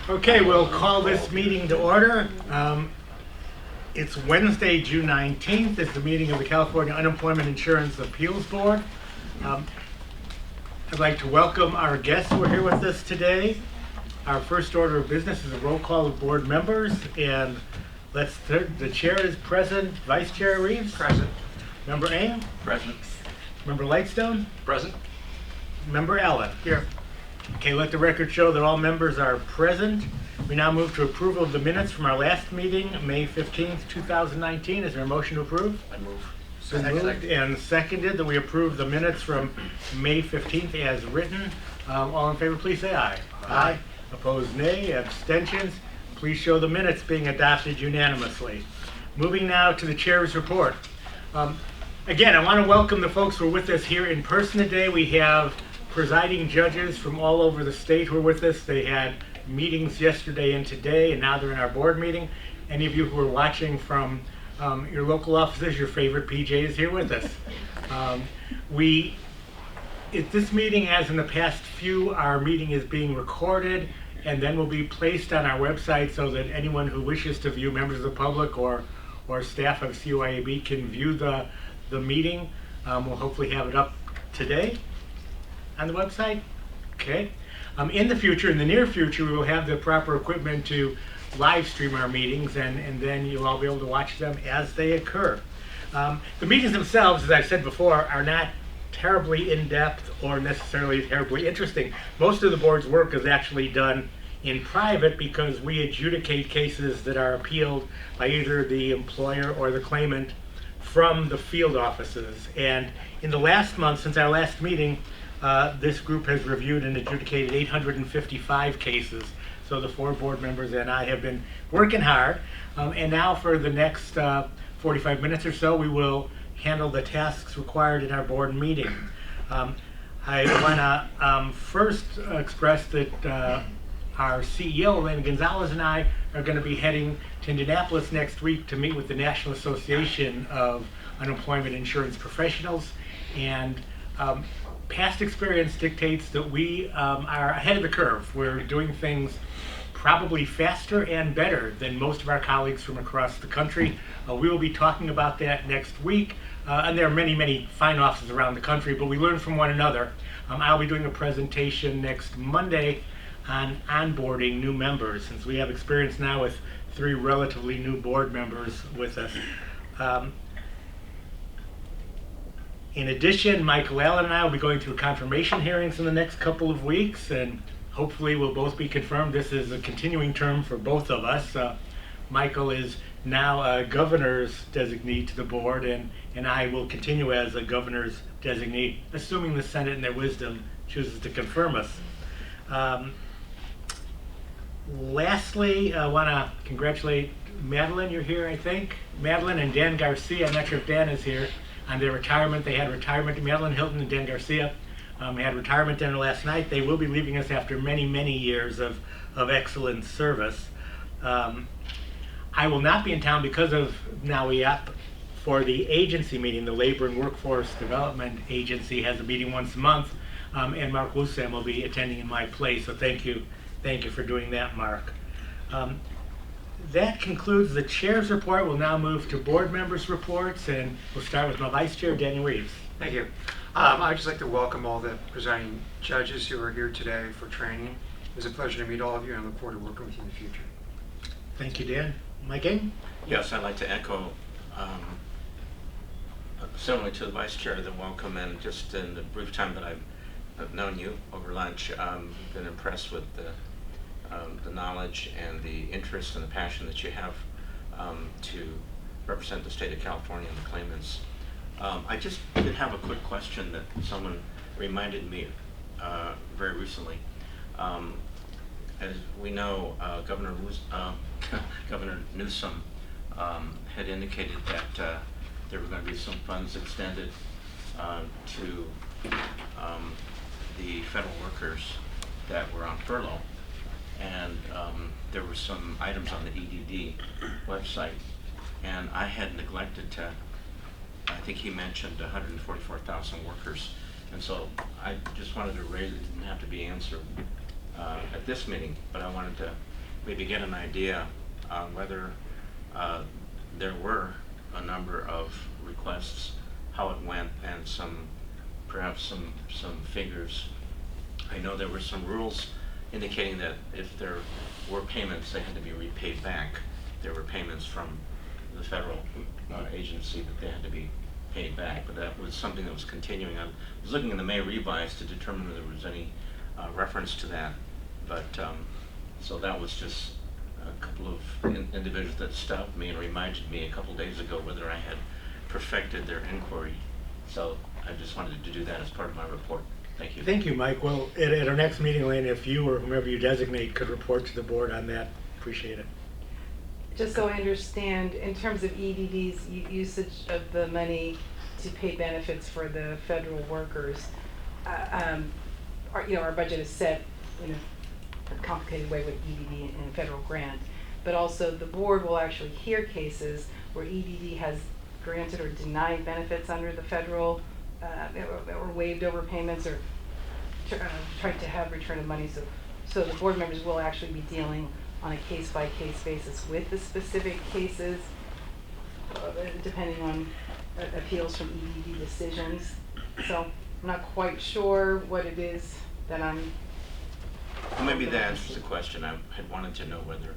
Okay, we'll call this meeting to order. It's Wednesday, June 19th. It's the meeting of the California Unemployment Insurance Appeals Board. I'd like to welcome our guests who are here with us today. Our first order of business is a roll call of board members, and the chair is present. Vice Chair Reeves? Present. Member Eng? Present. Member Lightstone? Present. Member Allen? Here. Okay, let the record show that all members are present. We now move to approval of the minutes from our last meeting, May 15th, 2019. Is there a motion to approve? I move. Been moved and seconded that we approve the minutes from May 15th as written. All in favor, please say aye. Aye. Opposed, nay. Abstentions. Please show the minutes being adopted unanimously. Moving now to the chair's report. Again, I want to welcome the folks who are with us here in person today. We have presiding judges from all over the state who are with us. They had meetings yesterday and today, and now they're in our board meeting. Any of you who are watching from your local offices, your favorite PJ is here with us. At this meeting, as in the past few, our meeting is being recorded and then will be placed on our website so that anyone who wishes to view, members of the public or staff of CUIAB, can view the meeting. We'll hopefully have it up today on the website. Okay. In the near future, we will have the proper equipment to live stream our meetings, and then you'll all be able to watch them as they occur. The meetings themselves, as I've said before, are not terribly in-depth or necessarily terribly interesting. Most of the board's work is actually done in private because we adjudicate cases that are appealed by either the employer or the claimant from the field offices. And in the last month, since our last meeting, this group has reviewed and adjudicated 855 cases. So the 4 board members and I have been working hard. And now for the next 45 minutes or so, we will handle the tasks required in our board meeting. I want to first express that our CEO, Elena Gonzalez, and I are going to be heading to Indianapolis next week to meet with the National Association of Unemployment Insurance Professionals. And past experience dictates that we are ahead of the curve. We're doing things probably faster and better than most of our colleagues from across the country. We will be talking about that next week. And there are many, many fine offices around the country, but we learn from one another. I'll be doing a presentation next Monday on onboarding new members, since we have experience now with 3 relatively new board members with us. In addition, Michael Allen and I will be going through confirmation hearings in the next couple of weeks, and hopefully we'll both be confirmed. This is a continuing term for both of us. Michael is now a governor's designee to the board, and I will continue as a governor's designee, assuming the Senate in their wisdom chooses to confirm us. Lastly, I want to congratulate Madeline. You're here, I think. Madeline and Dan Garcia. I'm not sure if Dan is here. On their retirement, they had retirement. Madeline Hilton and Dan Garcia had retirement dinner last night. They will be leaving us after many, many years of excellent service. I will not be in town because of CUIAB for the agency meeting. The Labor and Workforce Development Agency has a meeting once a month, and Mark Lusam will be attending in my place. So thank you for doing that, Mark. That concludes the chair's report. We'll now move to board members' reports, and we'll start with my vice chair, Daniel Reeves. Thank you. I'd just like to welcome all the presiding judges who are here today for training. It was a pleasure to meet all of you, and I look forward to working with you in the future. Thank you, Dan. Mike Eng? Yes, I'd like to echo similarly to the vice chair, the welcome, and just in the brief time that I've known you over lunch, been impressed with the knowledge and the interest and the passion that you have to represent the state of California and the claimants. I just did have a quick question that someone reminded me very recently. As we know, Governor Newsom had indicated that there were going to be some funds extended to the federal workers that were on furlough. And there were some items on the EDD website, and I had neglected to, I think he mentioned 144,000 workers, and so I just wanted to raise it. It didn't have to be answered at this meeting, but I wanted to maybe get an idea whether there were a number of requests, how it went, and perhaps some figures. I know there were some rules indicating that if there were payments, they had to be repaid back. There were payments from the federal agency that they had to be paid back, but that was something that was continuing. I was looking in the May revise to determine whether there was any reference to that, but so that was just a couple of individuals that stopped me and reminded me a couple days ago whether I had perfected their inquiry. So I just wanted to do that as part of my report. Thank you. Thank you, Mike. Well, at our next meeting, Elaine, if you or whomever you designate could report to the board on that, appreciate it. Just so I understand, in terms of EDD's usage of the money to pay benefits for the federal workers, our budget is set in a complicated way with EDD and a federal grant, but also the board will actually hear cases where EDD has granted or denied benefits under the federal, or waived overpayments, or tried to have return of money. So the board members will actually be dealing on a case-by-case basis with the specific cases, depending on appeals from EDD decisions. So I'm not quite sure what it is that I'm... Well, maybe that answers the question. I had wanted to know whether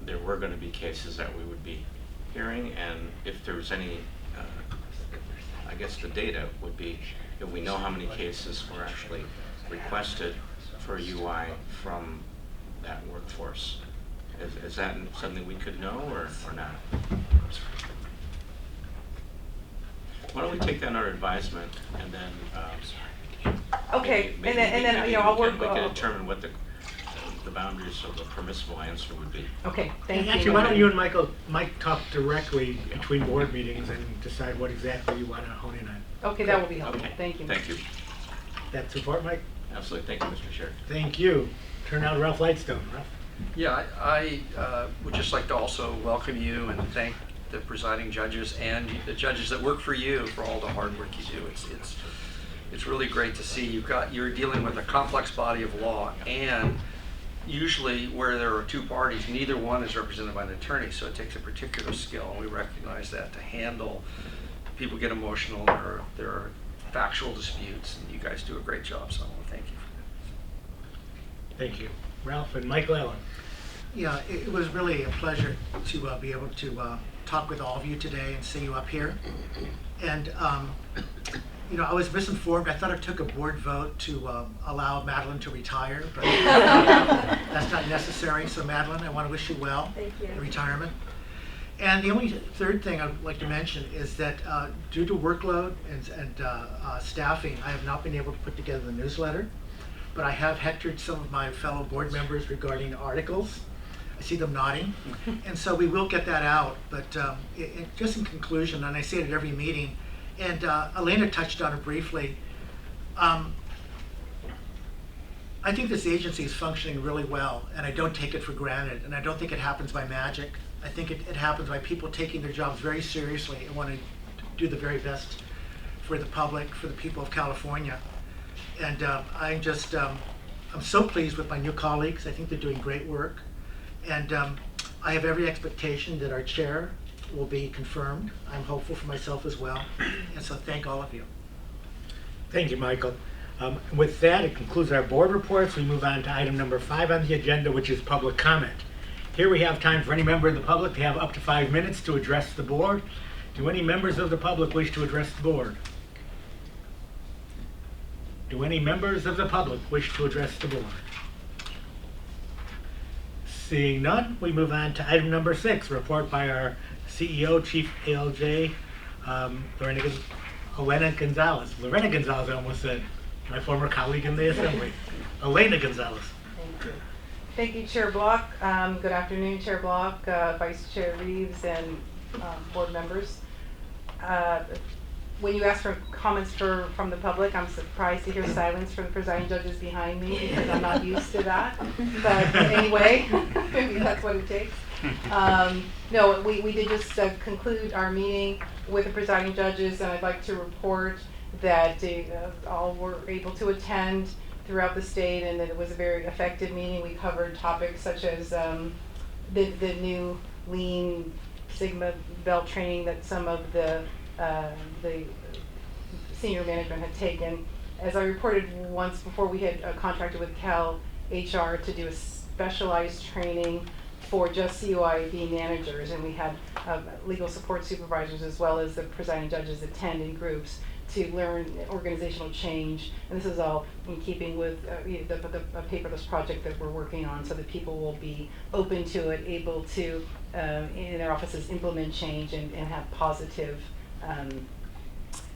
there were going to be cases that we would be hearing, and if there was any, I guess the data would be if we know how many cases were actually requested for UI from that workforce. Is that something we could know or not? Why don't we take that under advisement and then Okay, maybe and then I'll work. we can determine what the boundaries of the permissible answer would be. Okay, thank you. Actually, why don't you and Mike talk directly between board meetings and decide what exactly you want to hone in on? Okay, that will be helpful. Okay. Thank you. Thank you. That support, Mike? Absolutely. Thank you, Mr. Chair. Thank you. Turn out Ralph Lightstone. Ralph? Yeah, I would just like to also welcome you and thank the presiding judges and the judges that work for you for all the hard work you do. It's really great to see you're dealing with a complex body of law, and usually where there are two parties, neither one is represented by an attorney, so it takes a particular skill, and we recognize that to handle. People get emotional, there are factual disputes, and you guys do a great job, so I want to thank you for that. Thank you. Ralph and Michael Allen. Yeah, it was really a pleasure to be able to talk with all of you today and see you up here. And I was misinformed. I thought it took a board vote to allow Madeline to retire, but that's not necessary. So Madeline, I want to wish you well in retirement. And the only third thing I'd like to mention is that due to workload and staffing, I have not been able to put together the newsletter, but I have hectored some of my fellow board members regarding articles. I see them nodding, and so we will get that out. But just in conclusion, and I say it at every meeting, and Elena touched on it briefly, I think this agency is functioning really well, and I don't take it for granted, and I don't think it happens by magic. I think it happens by people taking their jobs very seriously and want to do the very best for the public, for the people of California. And I'm so pleased with my new colleagues. I think they're doing great work. And I have every expectation that our chair will be confirmed. I'm hopeful for myself as well. And so thank all of you. Thank you, Michael. With that, it concludes our board reports. We move on to item number 5 on the agenda, which is public comment. Here we have time for any member of the public to have up to 5 minutes to address the board. Do any members of the public wish to address the board? Do any members of the public wish to address the board? Seeing none, we move on to item number 6, report by our CEO, Chief ALJ, Elena Gonzalez. Lorena Gonzalez, I almost said, my former colleague in the Assembly. Elena Gonzalez. Thank you. Thank you, Chair Block. Good afternoon, Chair Block, Vice Chair Reeves, and board members. When you ask for comments from the public, I'm surprised to hear silence from the presiding judges behind me because I'm not used to that. But anyway, maybe that's what it takes. No, we did just conclude our meeting with the presiding judges, and I'd like to report that all were able to attend. throughout the state, and that it was a very effective meeting. We covered topics such as the new Lean Sigma belt training that some of the senior management had taken. As I reported once before, we had contracted with Cal HR to do a specialized training for just CUIAB managers, and we had legal support supervisors as well as the presiding judges attend in groups to learn organizational change. And this is all in keeping with the paperless project that we're working on, so that people will be open to it, able to, in their offices, implement change and have positive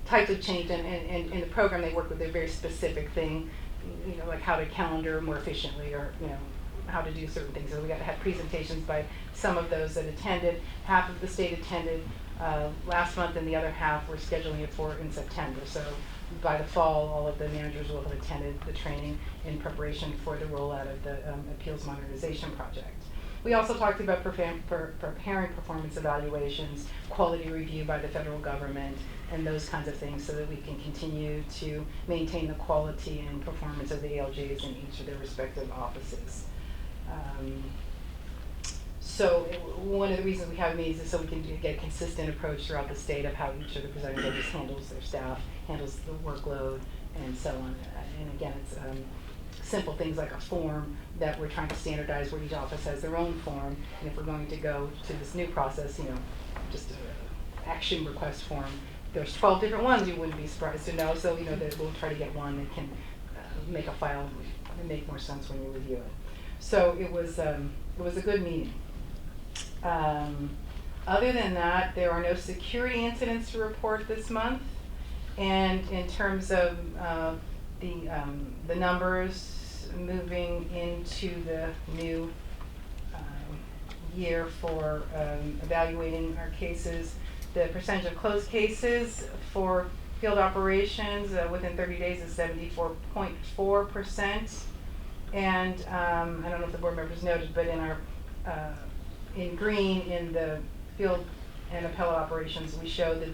types of change. And in the program they work with a very specific thing, like how to calendar more efficiently, or how to do certain things. So we got to have presentations by some of those that attended. Half of the state attended last month, and the other half we're scheduling it for in September. So by the fall, all of the managers will have attended the training in preparation for the rollout of the appeals modernization project. We also talked about preparing performance evaluations, quality review by the federal government, and those kinds of things, so that we can continue to maintain the quality and performance of the ALJs in each of their respective offices. So one of the reasons we have meetings is so we can get a consistent approach throughout the state of how each of the presiding judges handles their staff, handles the workload, and so on. And again, it's simple things like a form that we're trying to standardize, where each office has their own form. And if we're going to go to this new process, just an action request form, there's 12 different ones, you wouldn't be surprised to know. So that we'll try to get one that can make a file and make more sense when you review it. So it was a good meeting. Other than that, there are no security incidents to report this month. And in terms of the numbers moving into the new year for evaluating our cases, the percentage of closed cases for field operations within 30 days is 74.4%. And I don't know if the board members noted, but in our in green in the field and appellate operations, we show the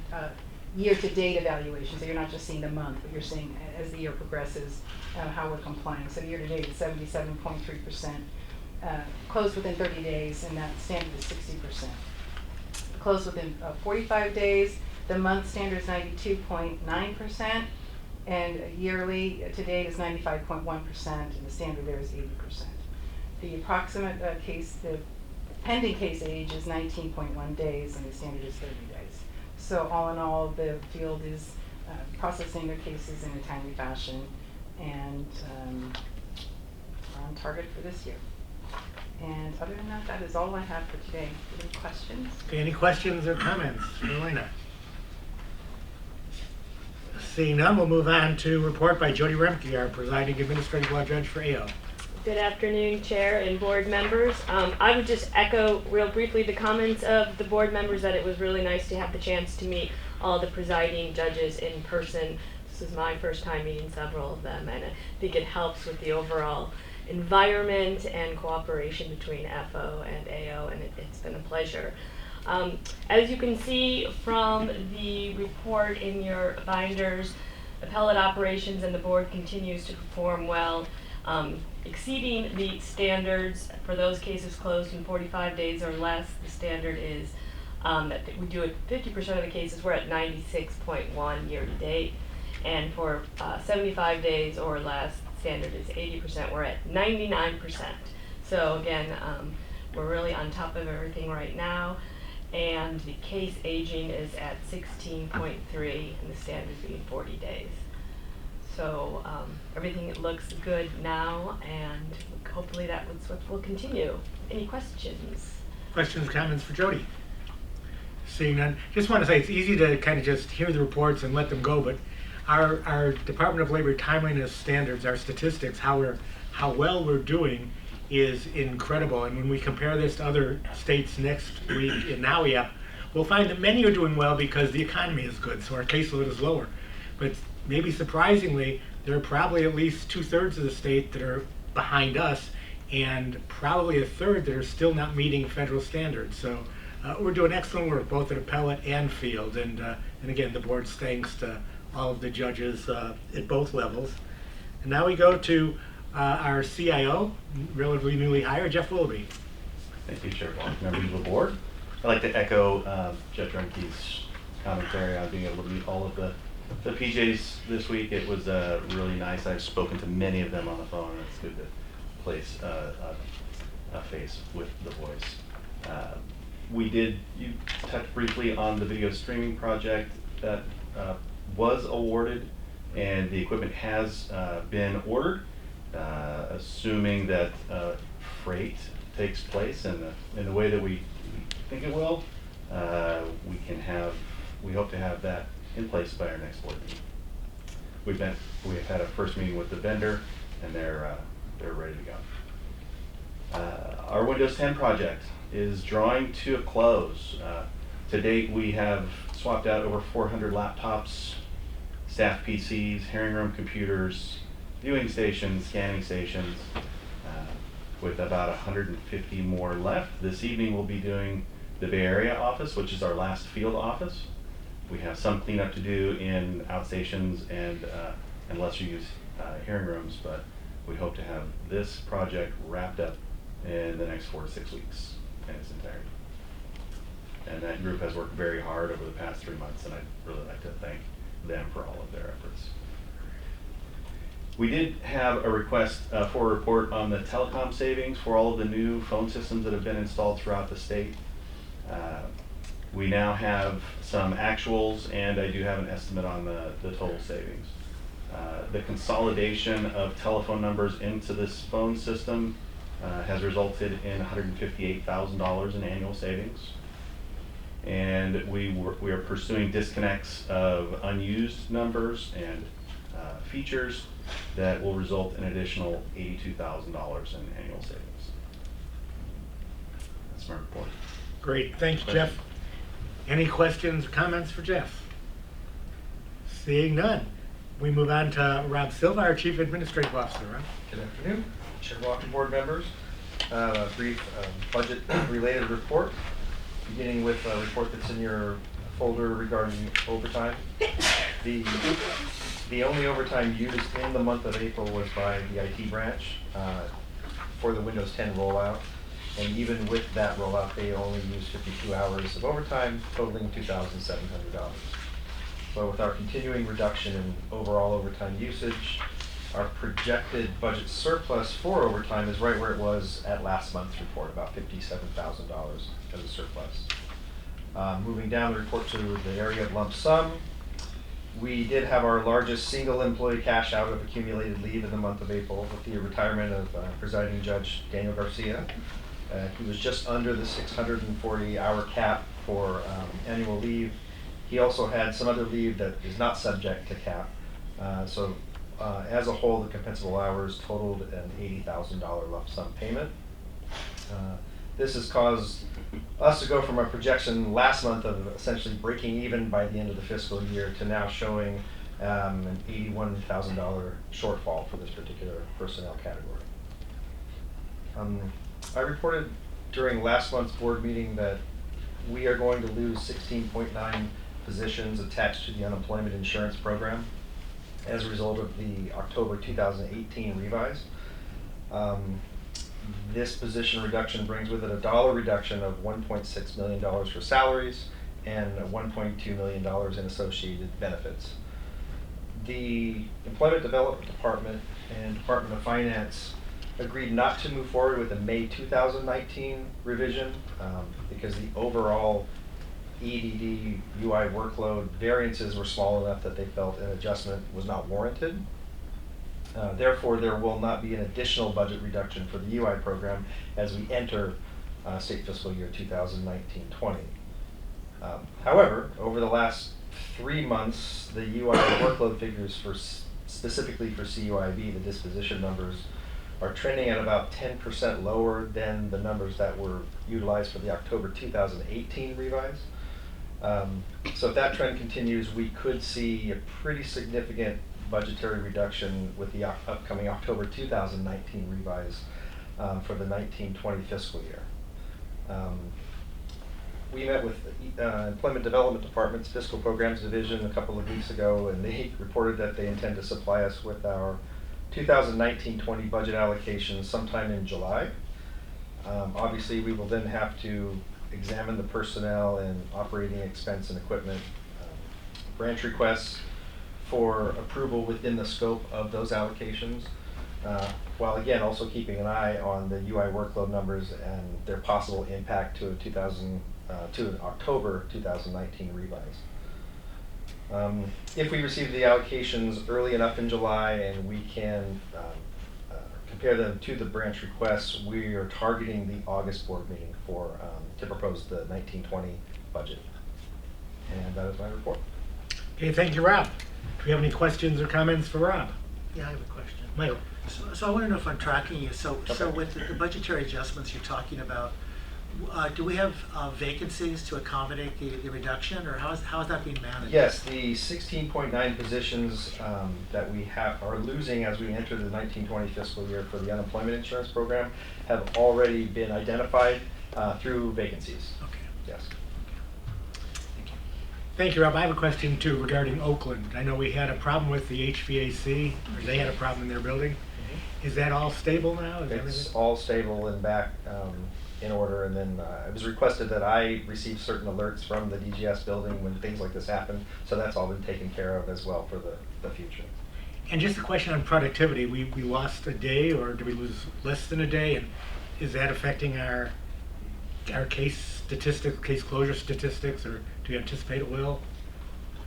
year-to-date evaluation. So you're not just seeing the month, but you're seeing as the year progresses how we're complying. So year-to-date is 77.3%. Closed within 30 days, and that standard is 60%. Closed within 45 days, the month standard is 92.9%, and yearly to date is 95.1%, and the standard there is 80%. The approximate the pending case age is 19.1 days, and the standard is 30 days. So all in all, the field is processing their cases in a timely fashion, and we're on target for this year. And other than that, that is all I have for today. Any questions? Okay, any questions or comments for Elena? Seeing none, we'll move on to report by Jody Remke, our presiding administrative law judge for AO. Good afternoon, Chair and board members. I would just echo real briefly the comments of the board members that it was really nice to have the chance to meet all the presiding judges in person. This is my first time meeting several of them, and I think it helps with the overall environment and cooperation between FO and AO, and it's been a pleasure. As you can see from the report in your binders, appellate operations and the board continues to perform well, exceeding the standards for those cases closed in 45 days or less. The standard is that we do it 50% of the cases. We're at 96.1 year to date, and for 75 days or less, standard is 80%. We're at 99%. So again, we're really on top of everything right now, and the case aging is at 16.3, and the standard being 40 days. So everything looks good now, and hopefully that will continue. Any questions? Questions, comments for Jody? Seeing none, just want to say it's easy to kind of just hear the reports and let them go, but our Department of Labor timeliness standards, our statistics, how well we're doing is incredible. And when we compare this to other states next week in CUIAB, we'll find that many are doing well because the economy is good, so our caseload is lower. But maybe surprisingly, there are probably at least 2/3 of the state that are behind us, and probably 1/3 that are still not meeting federal standards. So we're doing excellent work, both at appellate and field. And again, the board's thanks to all of the judges at both levels. And now we go to our CIO, relatively newly hired, Jeff Willoughby. Thank you, Chair Blanc, members of the board. I'd like to echo Judge Remke's commentary on being able to meet all of the PJs this week. It was really nice. I've spoken to many of them on the phone, and it's good to place a face with the voice. You touched briefly on the video streaming project that was awarded, and the equipment has been ordered, assuming that freight takes place in the way that we think it will. We hope to have that in place by our next board meeting. We've had a first meeting with the vendor, and they're ready to go. Our Windows 10 project is drawing to a close. To date, we have swapped out over 400 laptops, staff PCs, hearing room computers, viewing stations, scanning stations, with about 150 more left. This evening we'll be doing the Bay Area office, which is our last field office. We have some cleanup to do in outstations and lesser use hearing rooms, but we hope to have this project wrapped up in the next 4 to 6 weeks in its entirety. And that group has worked very hard over the past 3 months, and I'd really like to thank them for all of their efforts. We did have a request for a report on the telecom savings for all of the new phone systems that have been installed throughout the state. We now have some actuals, and I do have an estimate on the total savings. The consolidation of telephone numbers into this phone system has resulted in $158,000 in annual savings. And we are pursuing disconnects of unused numbers and features that will result in an additional $82,000 in annual savings. That's my report. Great, thanks, Jeff. Any questions or comments for Jeff? Seeing none, we move on to Rob Silva, our Chief Administrative Officer. Rob? Good afternoon, Chair Walker, board members. A brief budget-related report, beginning with a report that's in your folder regarding overtime. The only overtime used in the month of April was by the IT branch for the Windows 10 rollout. And even with that rollout, they only used 52 hours of overtime, totaling $2,700. So with our continuing reduction in overall overtime usage, our projected budget surplus for overtime is right where it was at last month's report, about $57,000 as a surplus. Moving down the report to the area of lump sum, we did have our largest single employee cash out of accumulated leave in the month of April with the retirement of presiding judge Daniel Garcia. He was just under the 640-hour cap for annual leave. He also had some other leave that is not subject to cap. So as a whole, the compensable hours totaled an $80,000 lump sum payment. This has caused us to go from a projection last month of essentially breaking even by the end of the fiscal year to now showing an $81,000 shortfall for this particular personnel category. I reported during last month's board meeting that we are going to lose 16.9 positions attached to the unemployment insurance program as a result of the October 2018 revise. This position reduction brings with it a dollar reduction of $1.6 million for salaries and $1.2 million in associated benefits. The Employment Development Department and Department of Finance agreed not to move forward with the May 2019 revision because the overall EDD UI workload variances were small enough that they felt an adjustment was not warranted. Therefore, there will not be an additional budget reduction for the UI program as we enter state fiscal year 2019-20. However, over the last 3 months, the UI workload figures specifically for CUIAB, the disposition numbers, are trending at about 10% lower than the numbers that were utilized for the October 2018 revise. So if that trend continues, we could see a pretty significant budgetary reduction with the upcoming October 2019 revise for the 19-20 fiscal year. We met with the Employment Development Department's Fiscal Programs Division a couple of weeks ago, and they reported that they intend to supply us with our 2019-20 budget allocations sometime in July. Obviously, we will then have to examine the personnel and operating expense and equipment branch requests for approval within the scope of those allocations, while again also keeping an eye on the UI workload numbers and their possible impact to an October 2019 revise. If we receive the allocations early enough in July and we can compare them to the branch requests, we are targeting the August board meeting to propose the 1920 budget. And that is my report. Okay, thank you, Rob. Do we have any questions or comments for Rob? Yeah, I have a question. Michael? So I want to know if I'm tracking you. So Okay. with the budgetary adjustments you're talking about, do we have vacancies to accommodate the reduction, or how is that being managed? Yes, the 16.9 positions that we are losing as we enter the 1920 fiscal year for the unemployment insurance program have already been identified through vacancies. Okay. Yes. Thank you. Thank you, Rob. I have a question too regarding Oakland. I know we had a problem with the HVAC, or they had a problem in their building. Is that all stable now? Is It's everything? all stable and back in order, and then it was requested that I receive certain alerts from the DGS building when things like this happen, so that's all been taken care of as well for the future. And just a question on productivity. We lost a day, or did we lose less than a day? And is that affecting our case statistics, case closure statistics, or do you anticipate it will?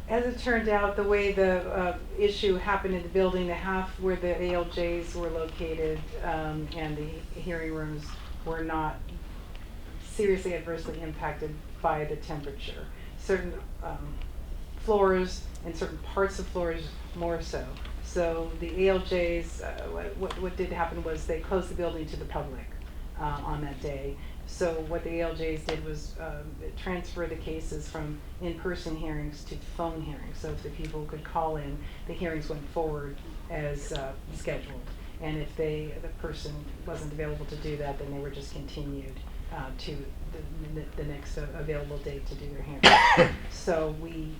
As it turned out, the way the issue happened in the building, the half where the ALJs were located and the hearing rooms were not seriously adversely impacted by the temperature. Certain floors and certain parts of floors more so. So the ALJs, what did happen was they closed the building to the public on that day. So what the ALJs did was transfer the cases from in-person hearings to phone hearings. So if the people could call in, the hearings went forward as scheduled. And if the person wasn't available to do that, then they were just continued to the next available date to do their hearing. So we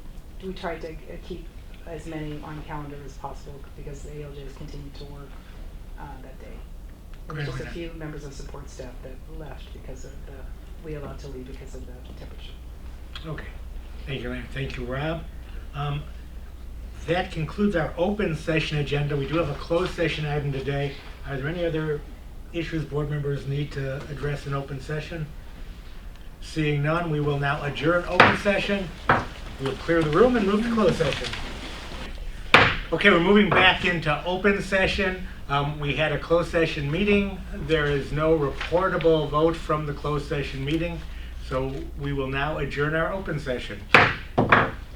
tried to keep as many on calendar as possible because the ALJs continued to work that day. There were just a few members of support staff that left because of we allowed to leave because of the temperature. Okay. Thank you, Lana. Thank you, Rob. That concludes our open session agenda. We do have a closed session item today. Are there any other issues board members need to address in open session? Seeing none, we will now adjourn open session. We'll clear the room and move to closed session. Okay, we're moving back into open session. We had a closed session meeting. There is no reportable vote from the closed session meeting, so we will now adjourn our open session.